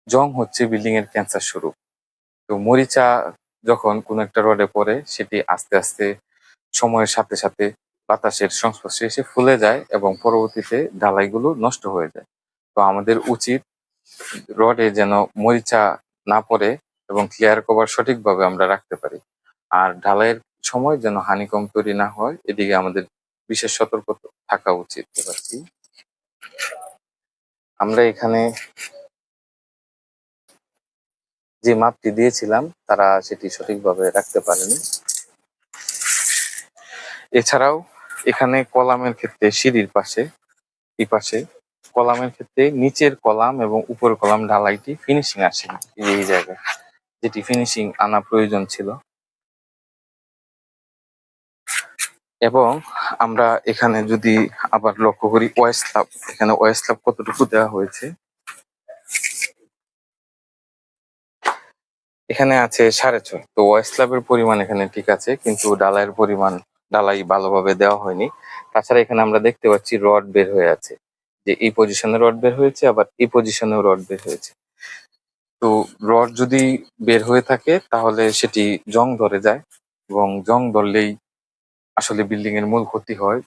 জং হচ্ছে বিল্ডিং এর ক্যান্সার শুরু। তো মরিচা যখন কোনো একটা রডে পড়ে সেটি আস্তে আস্তে সময়ের সাথে সাথে বাতাসের সংস্পর্শে এসে ফুলে যায় এবং পরবর্তীতে ঢালাইগুলো নষ্ট হয়ে যায়। তো আমাদের উচিত রডে যেন মরিচা না পড়ে এবং ক্লিয়ার কভার সঠিকভাবে আমরা রাখতে পারি। আর ঢালাইয়ের সময় যেন হানিকম তৈরি না হয়, এদিকে আমাদের বিশেষ সতর্ক থাকা উচিত। এবার কি আমরা এখানে যে মাপটি দিয়েছিলাম তারা সেটি সঠিকভাবে রাখতে পারেনি। এছাড়াও এখানে কলামের ক্ষেত্রে সিঁড়ির পাশে এই পাশে কলামের ক্ষেত্রে নিচের কলাম এবং উপরের কলাম ঢালাইটি ফিনিশিং আসেনি এই জায়গায়, যেটি ফিনিশিং আনা প্রয়োজন ছিল। এবং আমরা এখানে যদি আবার লক্ষ্য করি ওয়াই স্ল্যাব, এখানে ওয়াই স্ল্যাব কতটুকু দেওয়া হয়েছে, এখানে আছে 6.5। তো ওয়াই স্ল্যাবের পরিমাণ এখানে ঠিক আছে, কিন্তু ডালাইয়ের পরিমাণ ডালাই ভালোভাবে দেওয়া হয়নি। তাছাড়া এখানে আমরা দেখতে পাচ্ছি রড বের হয়ে আছে, যে এই পজিশনে রড বের হয়েছে, আবার এই পজিশনেও রড বের হয়েছে। তো রড যদি বের হয়ে থাকে তাহলে সেটি জং ধরে যায়, এবং জং ধরলেই আসলে বিল্ডিং এর মূল ক্ষতি হয়।